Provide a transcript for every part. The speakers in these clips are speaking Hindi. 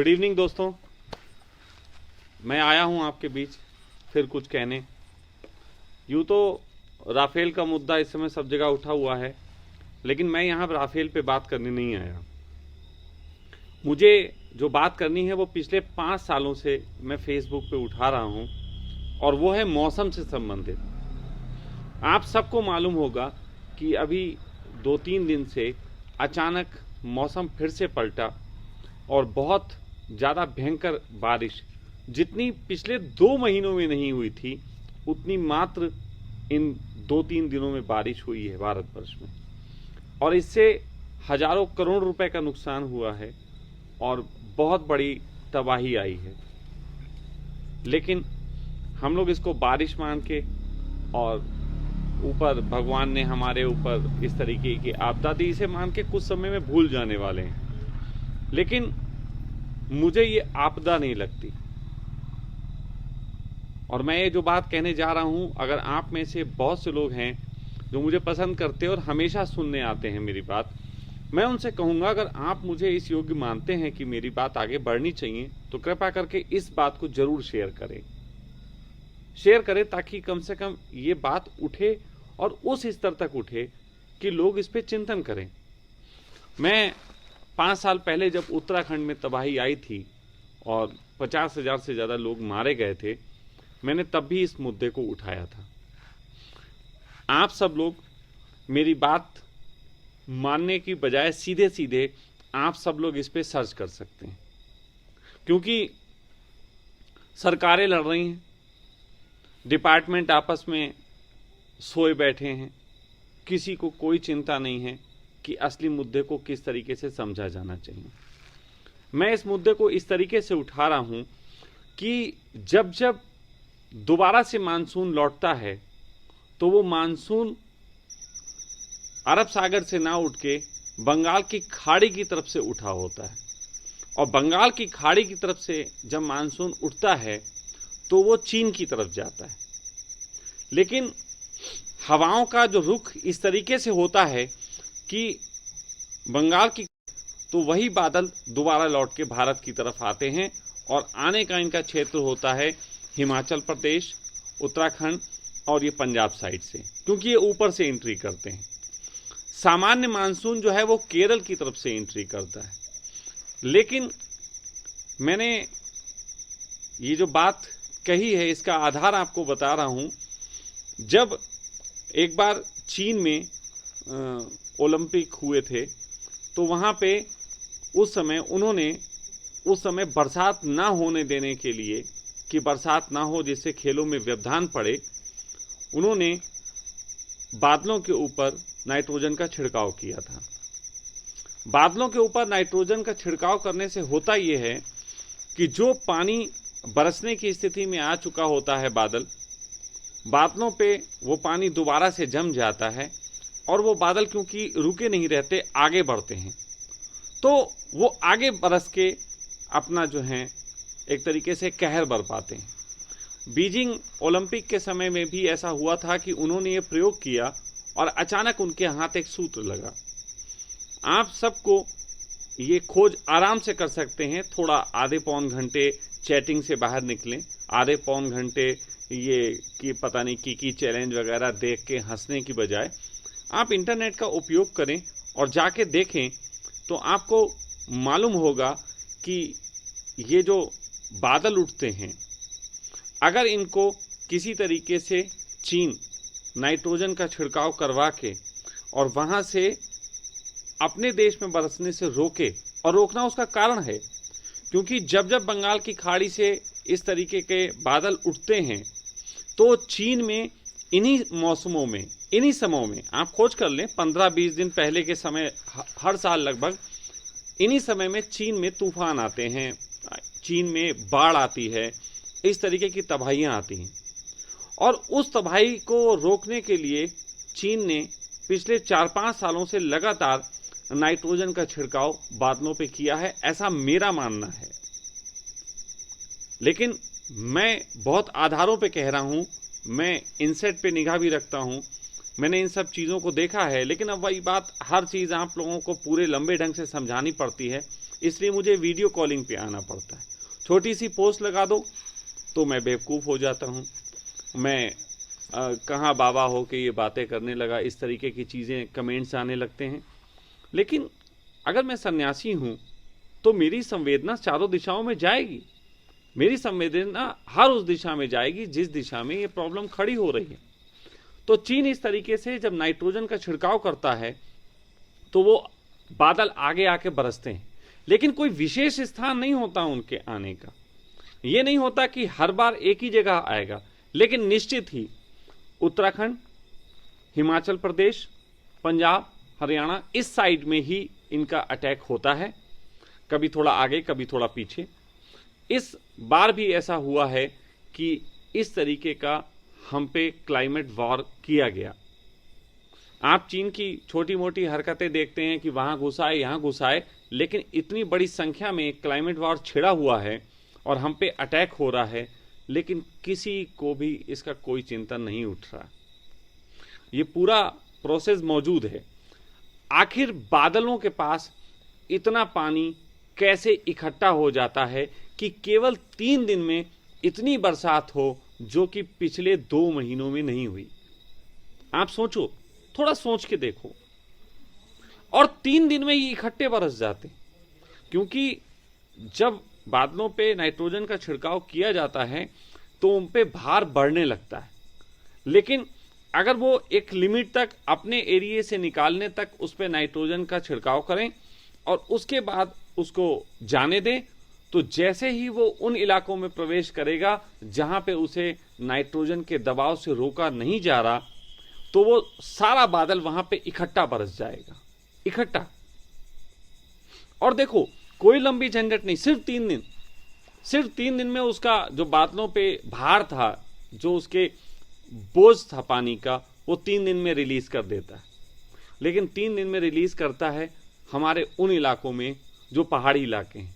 गुड इवनिंग दोस्तों। मैं आया हूं आपके बीच फिर कुछ कहने। यूँ तो राफेल का मुद्दा इस समय सब जगह उठा हुआ है, लेकिन मैं यहाँ राफेल पे बात करने नहीं आया। मुझे जो बात करनी है वो पिछले 5 सालों से मैं फेसबुक पे उठा रहा हूँ, और वो है मौसम से संबंधित। आप सबको मालूम होगा कि अभी 2-3 दिन से अचानक मौसम फिर से पलटा और बहुत ज़्यादा भयंकर बारिश, जितनी पिछले 2 महीनों में नहीं हुई थी उतनी मात्र इन 2-3 दिनों में बारिश हुई है भारतवर्ष में। और इससे हजारों करोड़ रुपए का नुकसान हुआ है और बहुत बड़ी तबाही आई है। लेकिन हम लोग इसको बारिश मान के और ऊपर भगवान ने हमारे ऊपर इस तरीके की आपदा दी, इसे मान के कुछ समय में भूल जाने वाले हैं। लेकिन मुझे ये आपदा नहीं लगती। और मैं ये जो बात कहने जा रहा हूं, अगर आप में से बहुत से लोग हैं जो मुझे पसंद करते हैं और हमेशा सुनने आते हैं मेरी बात, मैं उनसे कहूंगा अगर आप मुझे इस योग्य मानते हैं कि मेरी बात आगे बढ़नी चाहिए तो कृपया करके इस बात को जरूर शेयर करें, ताकि कम से कम ये बात उठे और उस स्तर तक उठे कि लोग इस पे चिंतन करें। मैं 5 साल पहले जब उत्तराखंड में तबाही आई थी और 50,000 से ज़्यादा लोग मारे गए थे, मैंने तब भी इस मुद्दे को उठाया था। आप सब लोग मेरी बात मानने की बजाय सीधे सीधे आप सब लोग इस पे सर्च कर सकते हैं, क्योंकि सरकारें लड़ रही हैं, डिपार्टमेंट आपस में सोए बैठे हैं, किसी को कोई चिंता नहीं है कि असली मुद्दे को किस तरीके से समझा जाना चाहिए। मैं इस मुद्दे को इस तरीके से उठा रहा हूं कि जब जब दोबारा से मानसून लौटता है तो वो मानसून अरब सागर से ना उठ के बंगाल की खाड़ी की तरफ से उठा होता है, और बंगाल की खाड़ी की तरफ से जब मानसून उठता है तो वो चीन की तरफ जाता है। लेकिन हवाओं का जो रुख इस तरीके से होता है कि बंगाल की, तो वही बादल दोबारा लौट के भारत की तरफ आते हैं और आने का इनका क्षेत्र होता है हिमाचल प्रदेश, उत्तराखंड और ये पंजाब साइड से, क्योंकि ये ऊपर से एंट्री करते हैं। सामान्य मानसून जो है वो केरल की तरफ से एंट्री करता है। लेकिन मैंने ये जो बात कही है इसका आधार आपको बता रहा हूं। जब एक बार चीन में ओलंपिक हुए थे तो वहां पे उस समय बरसात ना होने देने के लिए, कि बरसात ना हो जिससे खेलों में व्यवधान पड़े, उन्होंने बादलों के ऊपर नाइट्रोजन का छिड़काव किया था। बादलों के ऊपर नाइट्रोजन का छिड़काव करने से होता यह है कि जो पानी बरसने की स्थिति में आ चुका होता है बादलों पे वो पानी दोबारा से जम जाता है, और वो बादल क्योंकि रुके नहीं रहते आगे बढ़ते हैं, तो वो आगे बरस के अपना जो है एक तरीके से कहर बरपाते हैं। बीजिंग ओलंपिक के समय में भी ऐसा हुआ था कि उन्होंने ये प्रयोग किया और अचानक उनके हाथ एक सूत्र लगा। आप सबको ये खोज आराम से कर सकते हैं, थोड़ा आधे पौन घंटे चैटिंग से बाहर निकलें, आधे पौन घंटे ये कि पता नहीं की चैलेंज वगैरह देख के हंसने की बजाय आप इंटरनेट का उपयोग करें और जाके देखें तो आपको मालूम होगा कि ये जो बादल उठते हैं, अगर इनको किसी तरीके से चीन नाइट्रोजन का छिड़काव करवा के और वहां से अपने देश में बरसने से रोके, और रोकना उसका कारण है क्योंकि जब जब बंगाल की खाड़ी से इस तरीके के बादल उठते हैं तो चीन में इन्हीं मौसमों में, इन्हीं समयों में, आप खोज कर लें 15-20 दिन पहले के समय, हर साल लगभग इन्हीं समय में चीन में तूफान आते हैं, चीन में बाढ़ आती है, इस तरीके की तबाहियां आती हैं। और उस तबाही को रोकने के लिए चीन ने पिछले 4-5 सालों से लगातार नाइट्रोजन का छिड़काव बादलों पे किया है, ऐसा मेरा मानना है। लेकिन मैं बहुत आधारों पे कह रहा हूं, मैं इनसेट पे निगाह भी रखता हूं, मैंने इन सब चीज़ों को देखा है। लेकिन अब वही बात, हर चीज़ आप लोगों को पूरे लंबे ढंग से समझानी पड़ती है, इसलिए मुझे वीडियो कॉलिंग पे आना पड़ता है। छोटी सी पोस्ट लगा दो तो मैं बेवकूफ़ हो जाता हूँ, मैं कहाँ बाबा हो के ये बातें करने लगा, इस तरीके की चीज़ें कमेंट्स आने लगते हैं। लेकिन अगर मैं सन्यासी हूँ तो मेरी संवेदना चारों दिशाओं में जाएगी, मेरी संवेदना हर उस दिशा में जाएगी जिस दिशा में ये प्रॉब्लम खड़ी हो रही है। तो चीन इस तरीके से जब नाइट्रोजन का छिड़काव करता है तो वो बादल आगे आके बरसते हैं, लेकिन कोई विशेष स्थान नहीं होता उनके आने का। ये नहीं होता कि हर बार एक ही जगह आएगा, लेकिन निश्चित ही उत्तराखंड, हिमाचल प्रदेश, पंजाब, हरियाणा इस साइड में ही इनका अटैक होता है, कभी थोड़ा आगे कभी थोड़ा पीछे। इस बार भी ऐसा हुआ है कि इस तरीके का हम पे क्लाइमेट वॉर किया गया। आप चीन की छोटी मोटी हरकतें देखते हैं कि वहाँ घुसाए यहाँ घुसाए, लेकिन इतनी बड़ी संख्या में क्लाइमेट वॉर छिड़ा हुआ है और हम पे अटैक हो रहा है, लेकिन किसी को भी इसका कोई चिंतन नहीं उठ रहा। ये पूरा प्रोसेस मौजूद है। आखिर बादलों के पास इतना पानी कैसे इकट्ठा हो जाता है कि केवल 3 दिन में इतनी बरसात हो जो कि पिछले 2 महीनों में नहीं हुई। आप सोचो, थोड़ा सोच के देखो। और 3 दिन में ये इकट्ठे बरस जाते, क्योंकि जब बादलों पे नाइट्रोजन का छिड़काव किया जाता है तो उन पे भार बढ़ने लगता है, लेकिन अगर वो एक लिमिट तक अपने एरिया से निकालने तक उस पे नाइट्रोजन का छिड़काव करें और उसके बाद उसको जाने दें, तो जैसे ही वो उन इलाकों में प्रवेश करेगा जहां पे उसे नाइट्रोजन के दबाव से रोका नहीं जा रहा, तो वो सारा बादल वहां पे इकट्ठा बरस जाएगा, इकट्ठा। और देखो, कोई लंबी झंझट नहीं, सिर्फ 3 दिन में उसका जो बादलों पे भार था, जो उसके बोझ था पानी का, वो 3 दिन में रिलीज कर देता है। लेकिन 3 दिन में रिलीज करता है हमारे उन इलाकों में जो पहाड़ी इलाके हैं।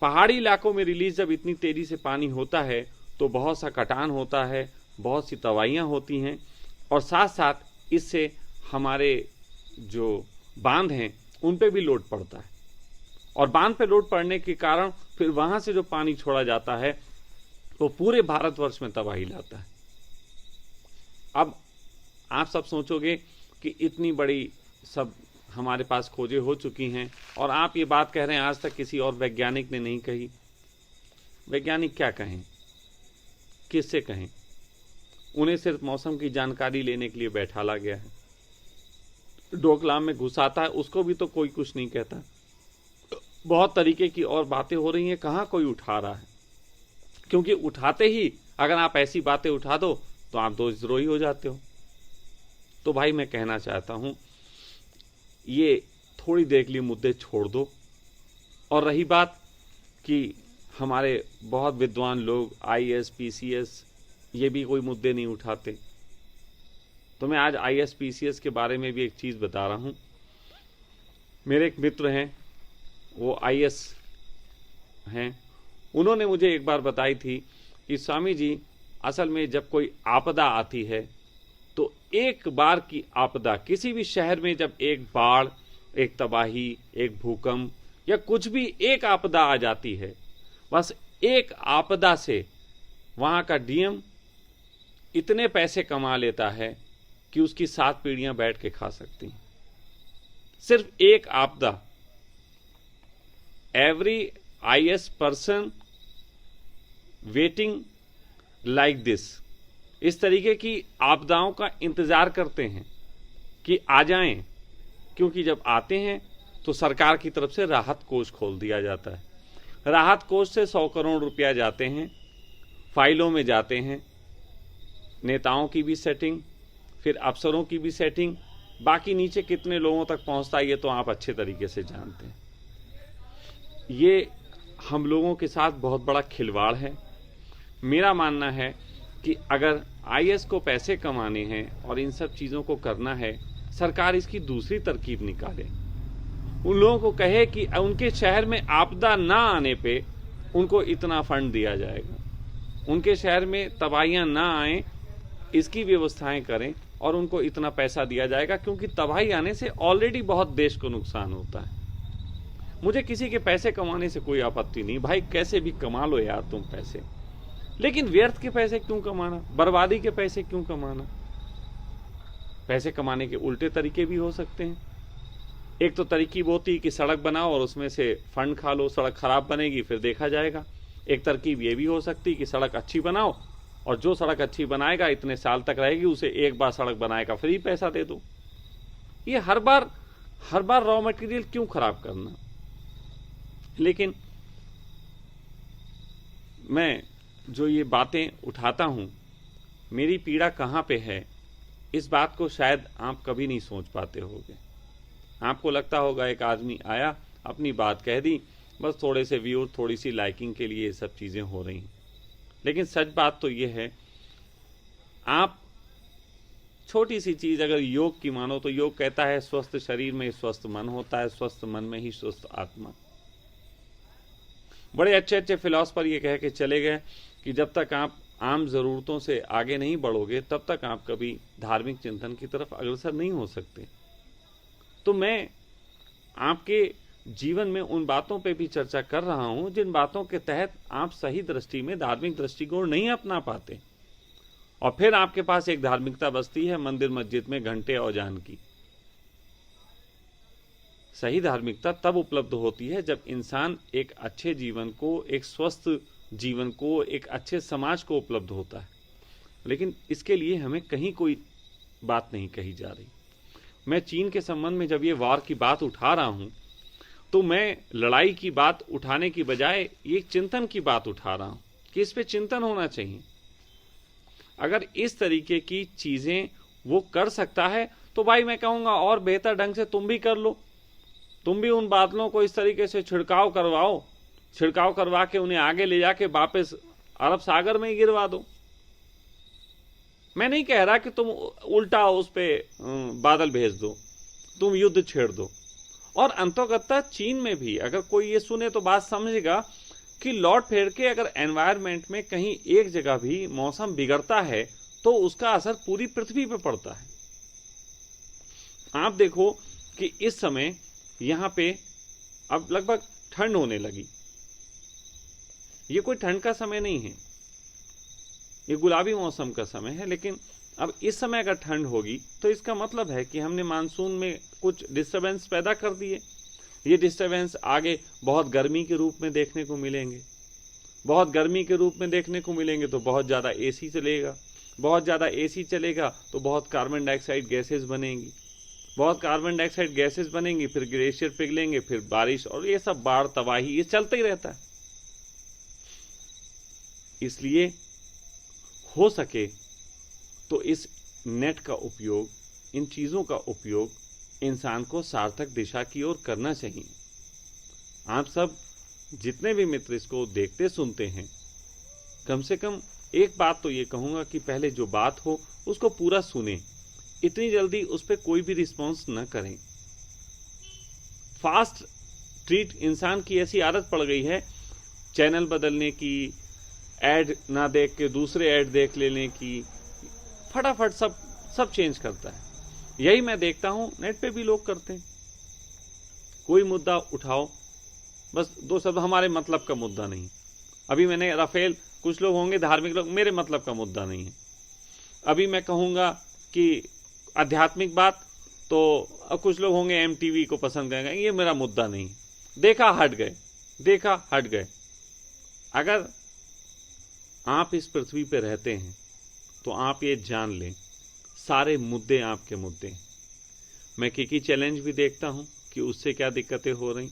पहाड़ी इलाकों में रिलीज जब इतनी तेजी से पानी होता है तो बहुत सा कटान होता है, बहुत सी तबाहियां होती हैं, और साथ साथ इससे हमारे जो बांध हैं उन पे भी लोड पड़ता है, और बांध पे लोड पड़ने के कारण फिर वहां से जो पानी छोड़ा जाता है वो पूरे भारतवर्ष में तबाही लाता है। अब आप सब सोचोगे कि इतनी बड़ी सब हमारे पास खोजें हो चुकी हैं और आप ये बात कह रहे हैं आज तक किसी और वैज्ञानिक ने नहीं कही। वैज्ञानिक क्या कहें, किससे कहें? उन्हें सिर्फ मौसम की जानकारी लेने के लिए बैठाला गया है। डोकलाम में घुसाता है, उसको भी तो कोई कुछ नहीं कहता। बहुत तरीके की और बातें हो रही हैं, कहाँ कोई उठा रहा है? क्योंकि उठाते ही अगर आप ऐसी बातें उठा दो तो आप दोषद्रोही हो जाते हो। तो भाई मैं कहना चाहता हूं, ये थोड़ी देर के लिए मुद्दे छोड़ दो। और रही बात कि हमारे बहुत विद्वान लोग आईएएस पीसीएस ये भी कोई मुद्दे नहीं उठाते, तो मैं आज आईएएस पीसीएस के बारे में भी एक चीज़ बता रहा हूं। मेरे एक मित्र हैं, वो आईएएस हैं, उन्होंने मुझे एक बार बताई थी कि स्वामी जी, असल में जब कोई आपदा आती है तो एक बार की आपदा, किसी भी शहर में जब एक बाढ़, एक तबाही, एक भूकंप या कुछ भी एक आपदा आ जाती है, बस एक आपदा से वहाँ का डीएम इतने पैसे कमा लेता है कि उसकी 7 पीढ़ियां बैठ के खा सकती हैं। सिर्फ एक आपदा। Every IAS person waiting like this, इस तरीके की आपदाओं का इंतजार करते हैं कि आ जाएं, क्योंकि जब आते हैं तो सरकार की तरफ से राहत कोष खोल दिया जाता है। राहत कोष से 100 करोड़ रुपया जाते हैं, फाइलों में जाते हैं, नेताओं की भी सेटिंग, फिर अफसरों की भी सेटिंग, बाकी नीचे कितने लोगों तक पहुंचता है ये तो आप अच्छे तरीके से जानते हैं। ये हम लोगों के साथ बहुत बड़ा खिलवाड़ है। मेरा मानना है कि अगर आईएएस को पैसे कमाने हैं और इन सब चीज़ों को करना है, सरकार इसकी दूसरी तरकीब निकाले। उन लोगों को कहे कि उनके शहर में आपदा ना आने पे उनको इतना फंड दिया जाएगा, उनके शहर में तबाहियां ना आए इसकी व्यवस्थाएं करें और उनको इतना पैसा दिया जाएगा, क्योंकि तबाही आने से ऑलरेडी बहुत देश को नुकसान होता है। मुझे किसी के पैसे कमाने से कोई आपत्ति नहीं, भाई कैसे भी कमा लो यार तुम पैसे, लेकिन व्यर्थ के पैसे क्यों कमाना, बर्बादी के पैसे क्यों कमाना। पैसे कमाने के उल्टे तरीके भी हो सकते हैं। एक तो तरकीब होती है कि सड़क बनाओ और उसमें से फंड खा लो, सड़क खराब बनेगी फिर देखा जाएगा। एक तरकीब ये भी हो सकती है कि सड़क अच्छी बनाओ और जो सड़क अच्छी बनाएगा इतने साल तक रहेगी, उसे एक बार सड़क बनाएगा फ्री पैसा दे दो। ये हर बार रॉ मटेरियल क्यों खराब करना। लेकिन मैं जो ये बातें उठाता हूं, मेरी पीड़ा कहां पे है, इस बात को शायद आप कभी नहीं सोच पाते होगे। आपको लगता होगा एक आदमी आया, अपनी बात कह दी, बस थोड़े से व्यू, थोड़ी सी लाइकिंग के लिए ये सब चीजें हो रही। लेकिन सच बात तो ये है, आप छोटी सी चीज अगर योग की मानो तो योग कहता है स्वस्थ शरीर में स्वस्थ मन होता है, स्वस्थ मन में ही स्वस्थ आत्मा। बड़े अच्छे अच्छे फिलॉसफर ये कह के चले गए कि जब तक आप आम जरूरतों से आगे नहीं बढ़ोगे तब तक आप कभी धार्मिक चिंतन की तरफ अग्रसर नहीं हो सकते। तो मैं आपके जीवन में उन बातों पे भी चर्चा कर रहा हूं जिन बातों के तहत आप सही दृष्टि में धार्मिक दृष्टिकोण नहीं अपना पाते, और फिर आपके पास एक धार्मिकता बसती है मंदिर मस्जिद में घंटे और जान की। सही धार्मिकता तब उपलब्ध होती है जब इंसान एक अच्छे जीवन को, एक स्वस्थ जीवन को, एक अच्छे समाज को उपलब्ध होता है। लेकिन इसके लिए हमें कहीं कोई बात नहीं कही जा रही। मैं चीन के संबंध में जब ये वार की बात उठा रहा हूं तो मैं लड़ाई की बात उठाने की बजाय ये चिंतन की बात उठा रहा हूं कि इस पे चिंतन होना चाहिए। अगर इस तरीके की चीजें वो कर सकता है तो भाई मैं कहूंगा और बेहतर ढंग से तुम भी कर लो। तुम भी उन बादलों को इस तरीके से छिड़काव करवा के उन्हें आगे ले जाके वापस अरब सागर में ही गिरवा दो। मैं नहीं कह रहा कि तुम उल्टा उस पे बादल भेज दो, तुम युद्ध छेड़ दो। और अंतोगत्ता चीन में भी अगर कोई ये सुने तो बात समझेगा कि लौट फेर के अगर एनवायरनमेंट में कहीं एक जगह भी मौसम बिगड़ता है तो उसका असर पूरी पृथ्वी पे पड़ता है। आप देखो कि इस समय यहां पे अब लगभग ठंड होने लगी। ये कोई ठंड का समय नहीं है, ये गुलाबी मौसम का समय है। लेकिन अब इस समय अगर ठंड होगी तो इसका मतलब है कि हमने मानसून में कुछ डिस्टरबेंस पैदा कर दिए। ये डिस्टरबेंस आगे बहुत गर्मी के रूप में देखने को मिलेंगे। बहुत गर्मी के रूप में देखने को मिलेंगे तो बहुत ज़्यादा एसी चलेगा, बहुत ज़्यादा एसी चलेगा तो बहुत कार्बन डाइऑक्साइड गैसेस बनेंगी, बहुत कार्बन डाइऑक्साइड गैसेस बनेंगी, फिर ग्लेशियर पिघलेंगे, फिर बारिश, और ये सब बाढ़ तबाही ये चलता ही रहता है। इसलिए हो सके तो इस नेट का उपयोग, इन चीजों का उपयोग इंसान को सार्थक दिशा की ओर करना चाहिए। आप सब जितने भी मित्र इसको देखते सुनते हैं, कम से कम एक बात तो ये कहूंगा कि पहले जो बात हो उसको पूरा सुने, इतनी जल्दी उस पर कोई भी रिस्पॉन्स न करें। फास्ट ट्रीट इंसान की ऐसी आदत पड़ गई है चैनल बदलने की, ऐड ना देख के दूसरे ऐड देख लेने की, फटाफट सब चेंज करता है। यही मैं देखता हूं नेट पे भी लोग करते हैं। कोई मुद्दा उठाओ, बस दो शब्द, हमारे मतलब का मुद्दा नहीं। अभी मैंने राफेल, कुछ लोग होंगे धार्मिक लोग, मेरे मतलब का मुद्दा नहीं है। अभी मैं कहूंगा कि आध्यात्मिक बात, तो कुछ लोग होंगे एमटीवी को पसंद करेंगे, ये मेरा मुद्दा नहीं। देखा हट गए। अगर आप इस पृथ्वी पे रहते हैं तो आप ये जान लें, सारे मुद्दे आपके मुद्दे। मैं किकी चैलेंज भी देखता हूं कि उससे क्या दिक्कतें हो रही।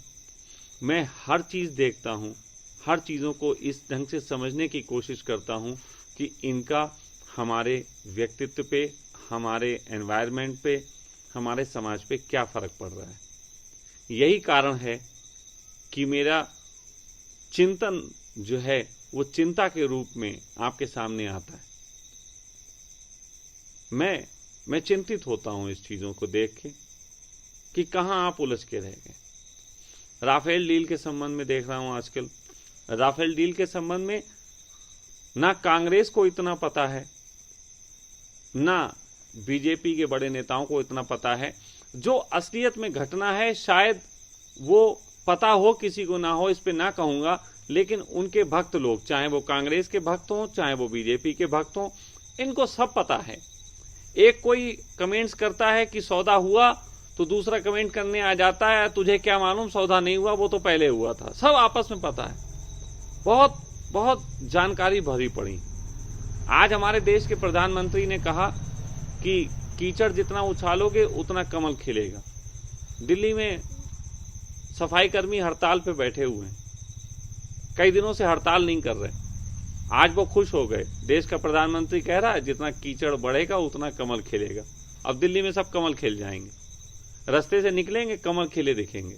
मैं हर चीज देखता हूं, हर चीजों को इस ढंग से समझने की कोशिश करता हूं कि इनका हमारे व्यक्तित्व पे, हमारे एनवायरनमेंट पे, हमारे समाज पे क्या फर्क पड़ रहा है। यही कारण है कि मेरा चिंतन जो है वो चिंता के रूप में आपके सामने आता है। मैं चिंतित होता हूं इस चीजों को देख के कि कहां आप उलझ के रह गए। राफेल डील के संबंध में देख रहा हूं आजकल, राफेल डील के संबंध में ना कांग्रेस को इतना पता है, ना बीजेपी के बड़े नेताओं को इतना पता है। जो असलियत में घटना है शायद वो पता हो किसी को ना हो, इस पे ना कहूंगा, लेकिन उनके भक्त लोग, चाहे वो कांग्रेस के भक्त हों चाहे वो बीजेपी के भक्त हों, इनको सब पता है। एक कोई कमेंट्स करता है कि सौदा हुआ, तो दूसरा कमेंट करने आ जाता है तुझे क्या मालूम सौदा नहीं हुआ, वो तो पहले हुआ था। सब आपस में पता है, बहुत बहुत जानकारी भरी पड़ी। आज हमारे देश के प्रधानमंत्री ने कहा कि कीचड़ जितना उछालोगे उतना कमल खिलेगा। दिल्ली में सफाई कर्मी हड़ताल पे बैठे हुए हैं, कई दिनों से हड़ताल नहीं कर रहे, आज वो खुश हो गए। देश का प्रधानमंत्री कह रहा है जितना कीचड़ बढ़ेगा उतना कमल खिलेगा। अब दिल्ली में सब कमल खिल जाएंगे, रास्ते से निकलेंगे कमल खिले दिखेंगे।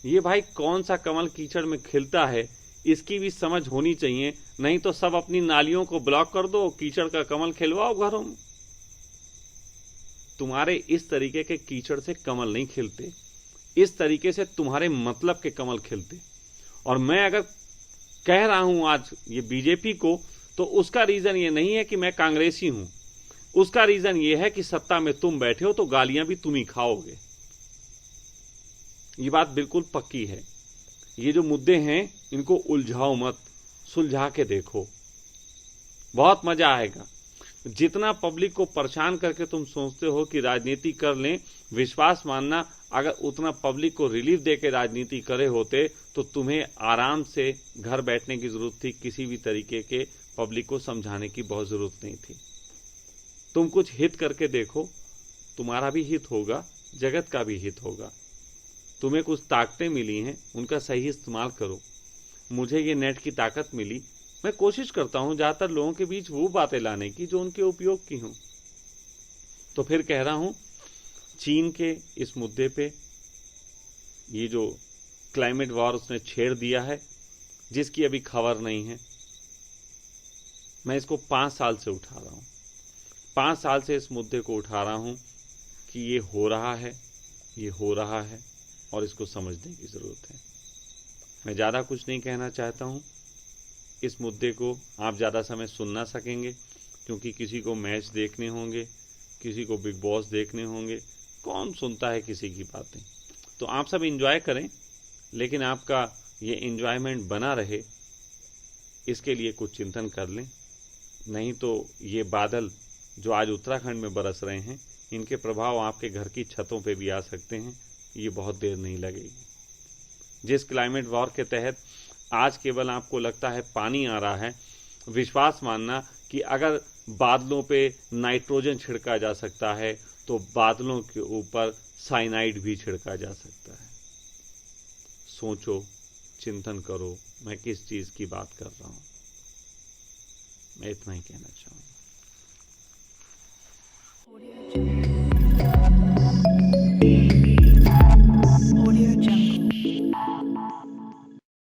ये भाई कौन सा कमल कीचड़ में खिलता है, इसकी भी समझ होनी चाहिए, नहीं तो सब अपनी नालियों को ब्लॉक कर दो, कीचड़ का कमल खिलवाओ घरों में। तुम्हारे इस तरीके के कीचड़ से कमल नहीं खिलते, इस तरीके से तुम्हारे मतलब के कमल खिलते। और मैं अगर कह रहा हूं आज ये बीजेपी को, तो उसका रीजन ये नहीं है कि मैं कांग्रेसी हूं, उसका रीजन ये है कि सत्ता में तुम बैठे हो तो गालियां भी तुम ही खाओगे। ये बात बिल्कुल पक्की है। ये जो मुद्दे हैं इनको उलझाओ मत, सुलझा के देखो, बहुत मजा आएगा। जितना पब्लिक को परेशान करके तुम सोचते हो कि राजनीति कर लें, विश्वास मानना अगर उतना पब्लिक को रिलीफ देके राजनीति करे होते तो तुम्हें आराम से घर बैठने की जरूरत थी, किसी भी तरीके के पब्लिक को समझाने की बहुत जरूरत नहीं थी। तुम कुछ हित करके देखो, तुम्हारा भी हित होगा, जगत का भी हित होगा। तुम्हें कुछ ताकतें मिली हैं, उनका सही इस्तेमाल करो। मुझे ये नेट की ताकत मिली, मैं कोशिश करता हूं ज्यादातर लोगों के बीच वो बातें लाने की जो उनके उपयोग की हों। तो फिर कह रहा हूं, चीन के इस मुद्दे पे ये जो क्लाइमेट वॉर उसने छेड़ दिया है, जिसकी अभी खबर नहीं है, मैं इसको 5 साल से उठा रहा हूं। 5 साल से इस मुद्दे को उठा रहा हूं कि ये हो रहा है, ये हो रहा है और इसको समझने की जरूरत है। मैं ज्यादा कुछ नहीं कहना चाहता हूं। इस मुद्दे को आप ज़्यादा समय सुन ना सकेंगे, क्योंकि किसी को मैच देखने होंगे, किसी को बिग बॉस देखने होंगे, कौन सुनता है किसी की बातें। तो आप सब एंजॉय करें, लेकिन आपका ये एंजॉयमेंट बना रहे इसके लिए कुछ चिंतन कर लें, नहीं तो ये बादल जो आज उत्तराखंड में बरस रहे हैं, इनके प्रभाव आपके घर की छतों पे भी आ सकते हैं, ये बहुत देर नहीं लगेगी। जिस क्लाइमेट वॉर के तहत आज केवल आपको लगता है पानी आ रहा है, विश्वास मानना कि अगर बादलों पे नाइट्रोजन छिड़का जा सकता है तो बादलों के ऊपर साइनाइड भी छिड़का जा सकता है। सोचो, चिंतन करो, मैं किस चीज़ की बात कर रहा हूँ। मैं इतना ही कहना चाहूँगा।